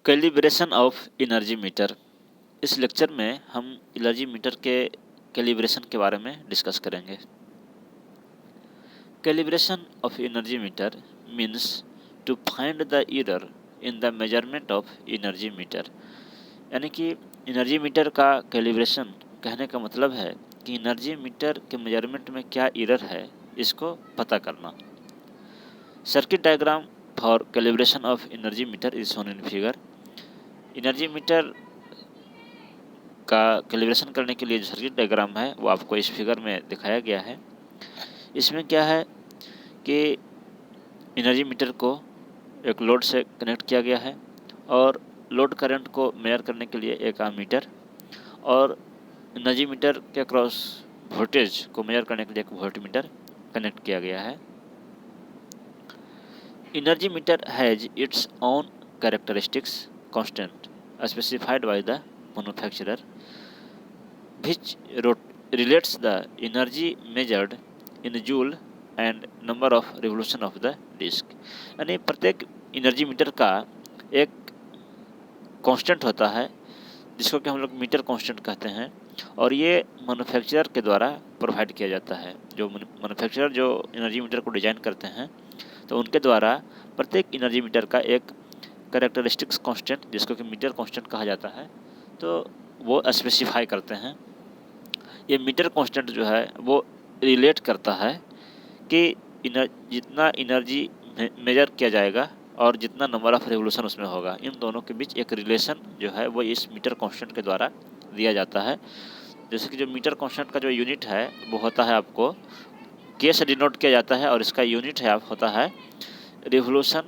Calibration of energy metre. इस lecture में हम एनर्जी मीटर के कैलिब्रेशन के बारे में डिस्कस करेंगे। Calibration of energy meter means to find the error in the measurement of energy meter. यानी कि एनर्जी मीटर का कैलिब्रेशन कहने का मतलब है कि एनर्जी मीटर के मेजरमेंट में क्या एरर है, इसको पता करना। Circuit diagram for calibration of energy metre is shown in figure. Energy meter का कैलिब्रेशन करने के लिए जो सर्किट डायग्राम है वो आपको इस फिगर में दिखाया गया है। इसमें क्या है कि एनर्जी मीटर को एक लोड से कनेक्ट किया गया है और लोड करंट को मेजर करने के लिए एक एमीटर और एनर्जी मीटर के अक्रॉस वोल्टेज को मेजर करने के लिए एक वोल्टमीटर कनेक्ट किया गया है। Energy meter has its own characteristics constant specified by the manufacturer which relates the energy measured in joule and number of revolution of the disk। यानी प्रत्येक एनर्जी मीटर का एक कांस्टेंट होता है जिसको कि हम लोग मीटर कांस्टेंट कहते हैं और ये मैन्युफैक्चरर के द्वारा प्रोवाइड किया जाता है। जो मैन्युफैक्चरर जो एनर्जी मीटर को डिज़ाइन करते हैं तो उनके द्वारा प्रत्येक एनर्जी मीटर का एक कैरेक्टरिस्टिक्स कांस्टेंट जिसको कि मीटर कांस्टेंट कहा जाता है तो वो स्पेसिफाई करते हैं। ये मीटर कांस्टेंट जो है वो रिलेट करता है कि जितना एनर्जी मेजर किया जाएगा और जितना नंबर ऑफ रेवोल्यूशन उसमें होगा, इन दोनों के बीच एक रिलेशन जो है वो इस मीटर कांस्टेंट के द्वारा दिया जाता है। जैसे कि जो मीटर कांस्टेंट का जो यूनिट है वो होता है आपको के से डिनोट किया जाता है और इसका यूनिट है होता है रिवोल्यूशन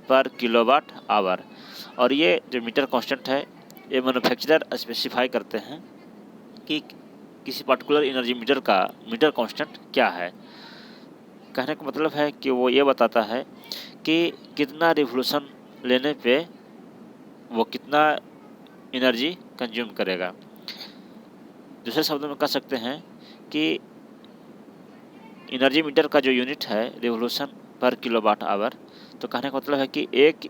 पर किलोवाट आवर। और ये जो मीटर कांस्टेंट है ये मैन्युफैक्चरर स्पेसिफाई करते हैं कि किसी पर्टिकुलर एनर्जी मीटर का मीटर कांस्टेंट क्या है। कहने का मतलब है कि वो ये बताता है कि कितना रिवोल्यूशन लेने पे वो कितना एनर्जी कंज्यूम करेगा। दूसरे शब्दों में कह सकते हैं कि एनर्जी मीटर का जो यूनिट है रिवोल्यूशन पर किलोवाट आवर, तो कहने का मतलब है कि एक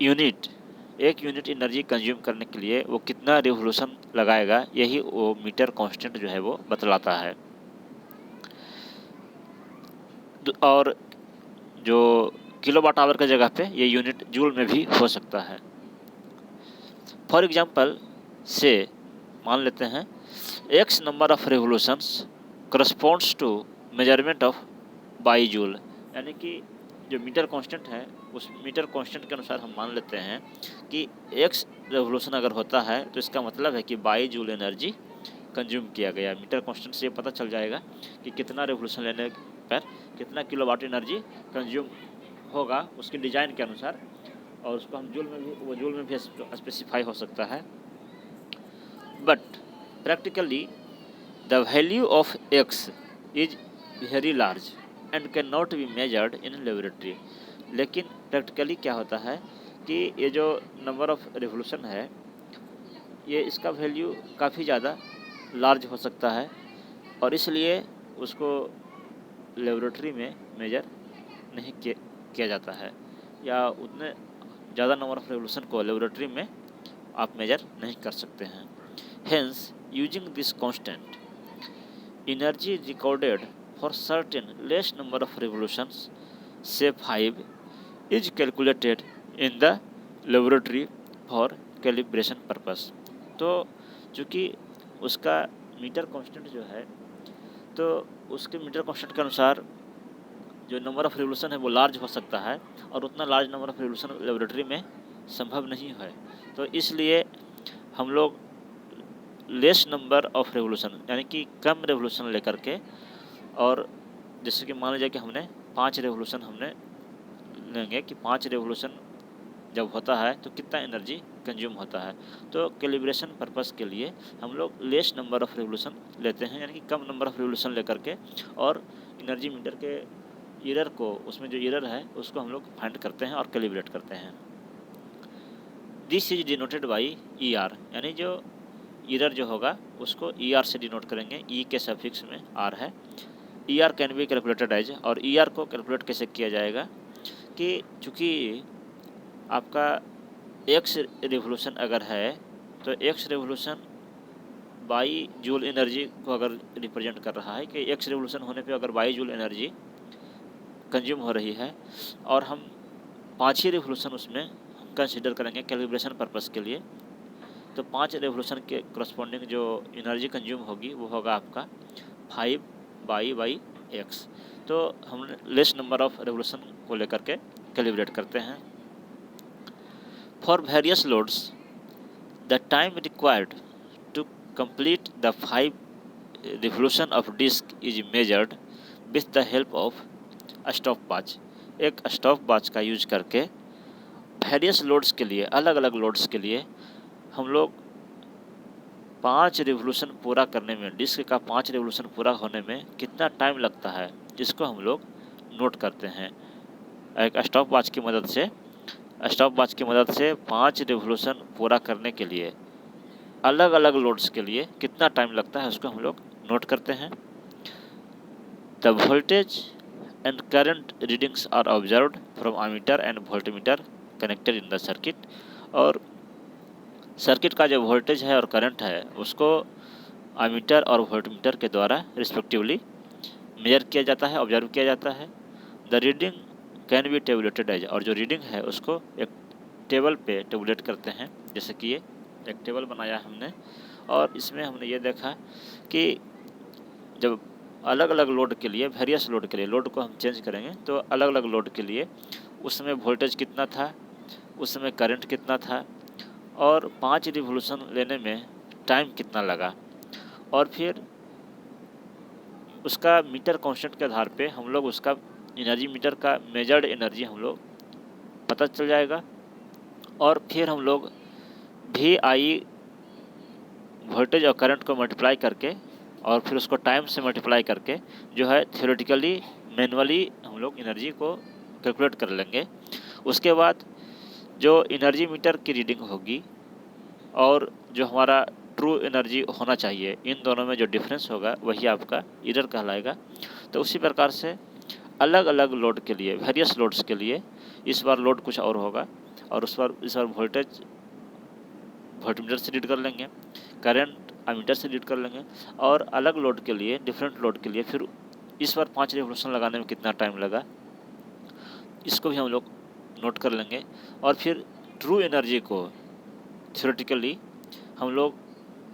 यूनिट एनर्जी कंज्यूम करने के लिए वो कितना रिवोल्यूशन लगाएगा, यही वो मीटर कांस्टेंट जो है वो बतलाता है। और जो किलोवाट आवर की जगह पे ये यूनिट जूल में भी हो सकता है। फॉर एग्जांपल से मान लेते हैं x number of revolutions corresponds to measurement of by joule. यानी कि जो मीटर कांस्टेंट है उस मीटर कांस्टेंट के अनुसार हम मान लेते हैं कि x रेवोल्यूशन अगर होता है तो इसका मतलब है कि बाई जूल एनर्जी कंज्यूम किया गया। मीटर कांस्टेंट से पता चल जाएगा कि कितना रेवोल्यूशन लेने पर कितना किलोवाट एनर्जी कंज्यूम होगा उसकी डिज़ाइन के अनुसार, और उसको हम जूल में भी स्पेसिफाई हो सकता है। But practically the value of x is very large and can not be measured in laboratory. लेकिन प्रैक्टिकली क्या होता है कि ये जो नंबर ऑफ रिवोल्यूशन है ये इसका वैल्यू काफ़ी ज़्यादा लार्ज हो सकता है और इसलिए उसको लेबोरेटरी में मेजर नहीं किया जाता है, या उतने ज़्यादा नंबर ऑफ रिवोल्यूशन को लेबोरेटरी में आप मेजर नहीं कर सकते हैं। Hence using this constant energy recorded for certain less number of revolutions, say 5, is calculated in the laboratory for calibration purpose। तो चूँकि उसका मीटर कांस्टेंट जो है तो उसके मीटर कांस्टेंट के अनुसार जो नंबर ऑफ रिवोल्यूशन है वो लार्ज हो सकता है और उतना large number of revolution laboratory में संभव नहीं है। तो इसलिए हम लोग लेस नंबर ऑफ रिवोल्यूशन यानी कि कम रिवोल्यूशन लेकर के, और जैसे कि मान लीजिए कि हमने 5 रेवोल्यूशन हमने लेंगे कि 5 रेवोल्यूशन जब होता है तो कितना एनर्जी कंज्यूम होता है, तो कैलिब्रेशन पर्पस के लिए हम लोग लेस नंबर ऑफ रेवोल्यूशन लेते हैं, यानी कि कम नंबर ऑफ रेवोल्यूशन लेकर के, और एनर्जी मीटर के एरर को, उसमें जो एरर है उसको हम लोग फाइंड करते हैं और कैलिब्रेट करते हैं। This is denoted by E R, यानी जो एरर जो होगा उसको ई आर से डिनोट करेंगे। ई के सफिक्स में आर है। E R can be calculated as, और ई आर को कैलकुलेट कैसे किया जाएगा कि चूँकि आपका एक्स रिवोल्यूशन अगर है तो x revolution by joule energy को अगर रिप्रेजेंट कर रहा है कि एक्स रिवोल्यूशन होने पे अगर बाई जूल एनर्जी कंज्यूम हो रही है और हम 5 ही रिवोल्यूशन उसमें हम कंसिडर करेंगे कैलिब्रेशन पर्पस के लिए, तो 5 रिवोल्यूशन के करस्पॉन्डिंग जो एनर्जी कंज्यूम होगी वो होगा आपका 5/x। तो हम लेस नंबर ऑफ रिवोल्यूशन को लेकर के कैलिब्रेट करते हैं। For various loads the time required to complete the 5 revolution of disc is measured with the help of stop watch. एक स्टॉप वॉच का यूज करके वेरियस लोड्स के लिए, अलग अलग लोड्स के लिए हम लोग 5 रिवोल्यूशन पूरा करने में, डिस्क का 5 रिवोल्यूशन पूरा होने में कितना टाइम लगता है, जिसको हम लोग नोट करते हैं। एक स्टॉप वॉच की मदद से 5 रिवोल्यूशन पूरा करने के लिए अलग अलग लोड्स के लिए कितना टाइम लगता है उसको हम लोग नोट करते हैं। The voltage and current readings are observed from ammeter and voltmeter connected in the circuit. और सर्किट का जो वोल्टेज है और करंट है उसको एमीटर और वोल्टमीटर के द्वारा रिस्पेक्टिवली मेजर किया जाता है, ऑब्जर्व किया जाता है। The reading can be tabulated as, और जो रीडिंग है उसको एक टेबल पे टेबुलेट करते हैं। जैसे कि ये एक टेबल बनाया हमने और इसमें हमने ये देखा कि जब अलग अलग लोड के लिए, वेरियस लोड के लिए, लोड को हम चेंज करेंगे तो अलग अलग लोड के लिए उसमें वोल्टेज कितना था, उसमें करंट कितना था और 5 रिवोल्यूशन लेने में टाइम कितना लगा, और फिर उसका मीटर कांस्टेंट के आधार पे हम लोग उसका एनर्जी मीटर का मेजर्ड एनर्जी हम लोग पता चल जाएगा। और फिर हम लोग VI वोल्टेज और करंट को मल्टीप्लाई करके और फिर उसको टाइम से मल्टीप्लाई करके जो है थियोरेटिकली मैनुअली हम लोग एनर्जी को कैलकुलेट कर लेंगे। उसके बाद जो एनर्जी मीटर की रीडिंग होगी और जो हमारा ट्रू एनर्जी होना चाहिए, इन दोनों में जो डिफरेंस होगा वही आपका एरर कहलाएगा। तो उसी प्रकार से अलग अलग लोड के लिए, वेरियस लोड्स के लिए इस बार लोड कुछ और होगा और इस बार वोल्टेज वोल्टमीटर से रीड कर लेंगे, करंट एमीटर से रीड कर लेंगे, और अलग लोड के लिए, डिफरेंट लोड के लिए फिर इस बार 5 रिवोल्यूशन लगाने में कितना टाइम लगा इसको भी हम लोग नोट कर लेंगे। और फिर ट्रू एनर्जी को थ्योरेटिकली हम लोग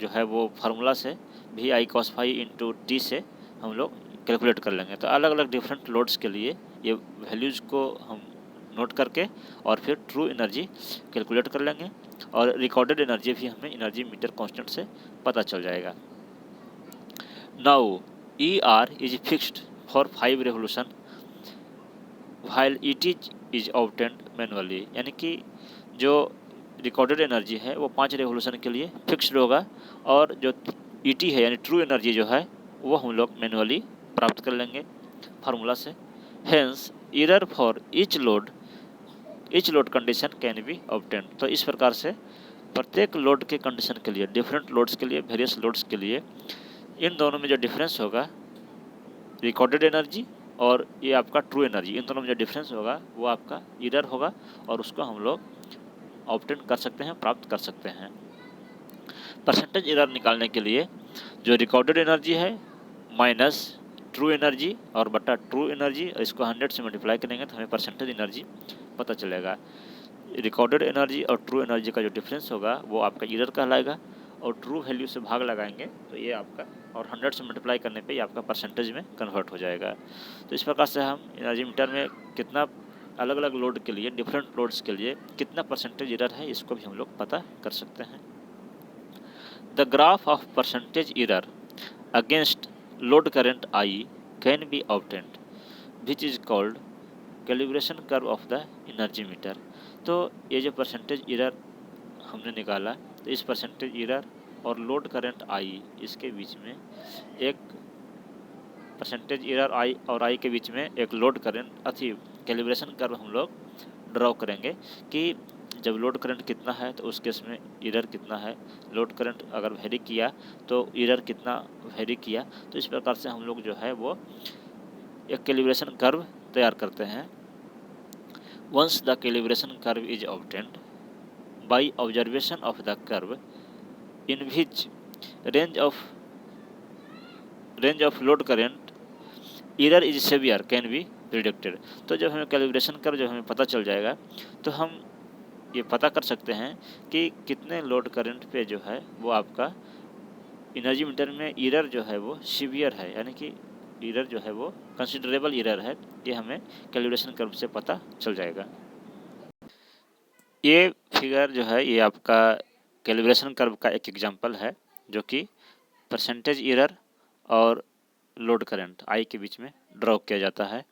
जो है वो फार्मूला से VI cos phi into T से हम लोग कैलकुलेट कर लेंगे। तो अलग अलग डिफरेंट लोड्स के लिए ये वैल्यूज़ को हम नोट करके और फिर ट्रू एनर्जी कैलकुलेट कर लेंगे और रिकॉर्डेड एनर्जी भी हमें एनर्जी मीटर कांस्टेंट से पता चल जाएगा। Now ER is fixed for 5 revolution while ET is obtained manually, यानी कि जो रिकॉर्डेड एनर्जी है वो 5 रिवोल्यूशन के लिए फिक्स्ड होगा और जो ET है यानी ट्रू एनर्जी जो है वो हम लोग मैनुअली प्राप्त कर लेंगे फार्मूला से। Hence error for each load condition can be obtained. तो इस प्रकार से प्रत्येक लोड के कंडीशन के लिए, डिफरेंट लोड्स के लिए, वेरियस लोड्स के लिए इन दोनों में जो डिफरेंस होगा रिकॉर्डेड एनर्जी और ये आपका ट्रू एनर्जी, इन दोनों में जो डिफरेंस होगा वो आपका एरर होगा और उसको हम लोग ऑब्टेन कर सकते हैं, प्राप्त कर सकते हैं। परसेंटेज एरर निकालने के लिए जो रिकॉर्डेड एनर्जी है माइनस ट्रू एनर्जी और बटा ट्रू एनर्जी, इसको 100 से मल्टीप्लाई करेंगे तो हमें परसेंटेज एनर्जी पता चलेगा। रिकॉर्डेड एनर्जी और ट्रू एनर्जी का जो डिफरेंस होगा वो आपका एरर कहलाएगा और ट्रू वैल्यू से भाग लगाएंगे तो ये आपका, और 100 से मल्टीप्लाई करने पे ये आपका परसेंटेज में कन्वर्ट हो जाएगा। तो इस प्रकार से हम एनर्जी मीटर में कितना अलग अलग लोड के लिए, डिफरेंट लोड्स के लिए कितना परसेंटेज एरर है इसको भी हम लोग पता कर सकते हैं। The graph of percentage error against load current I can be obtained which is called calibration curve of the energy meter. तो ये जो परसेंटेज एरर हमने निकाला, तो इस परसेंटेज एरर और लोड करंट I इसके बीच में एक परसेंटेज एरर I और I के बीच में एक लोड करंट अथी कैलिब्रेशन कर्व हम लोग ड्रॉ करेंगे कि जब लोड करंट कितना है तो उस केस में एरर कितना है, लोड करंट अगर वेरी किया तो एरर कितना वेरी किया। तो इस प्रकार से हम लोग जो है वो एक कैलिब्रेशन कर्व तैयार करते हैं। Once the calibration curve is obtained by observation of the curve in which range of load current error is severe can be predicted। तो जब हमें कैलिब्रेशन कर्व जब हमें पता चल जाएगा तो हम ये पता कर सकते हैं कि कितने लोड करंट पे जो है वो आपका एनर्जी मीटर में एरर जो है वो सीवियर है, यानी कि एरर जो है वो कंसिडरेबल एरर है, ये हमें कैलिब्रेशन कर्व से पता चल जाएगा। ये फिगर जो है ये आपका कैलिब्रेशन कर्व का एक एग्जांपल है, जो कि परसेंटेज एरर और लोड करंट आई के बीच में ड्रॉ किया जाता है।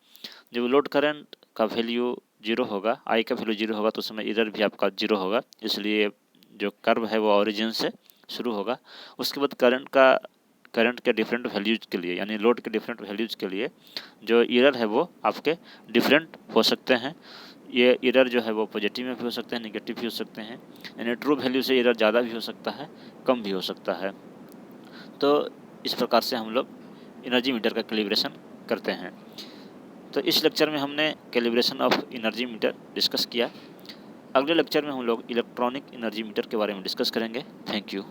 जब लोड करंट का वैल्यू 0 होगा, आई का वैल्यू 0 होगा, तो उस समय एरर भी आपका 0 होगा, इसलिए जो कर्व है वो ओरिजिन से शुरू होगा। उसके बाद करंट के डिफरेंट वैल्यूज के लिए, यानी लोड के डिफरेंट वैल्यूज के लिए जो एरर है वो आपके डिफरेंट हो सकते हैं। ये एरर जो है वो पॉजिटिव में भी हो सकते हैं, नेगेटिव भी हो सकते हैं, यानी ट्रू वैल्यू से एरर ज़्यादा भी हो सकता है, कम भी हो सकता है। तो इस प्रकार से हम लोग एनर्जी मीटर का कैलिब्रेशन करते हैं। तो इस लेक्चर में हमने calibration of energy metre discuss किया। अगले लेक्चर में हम लोग इलेक्ट्रॉनिक एनर्जी मीटर के बारे में डिस्कस करेंगे। Thank you.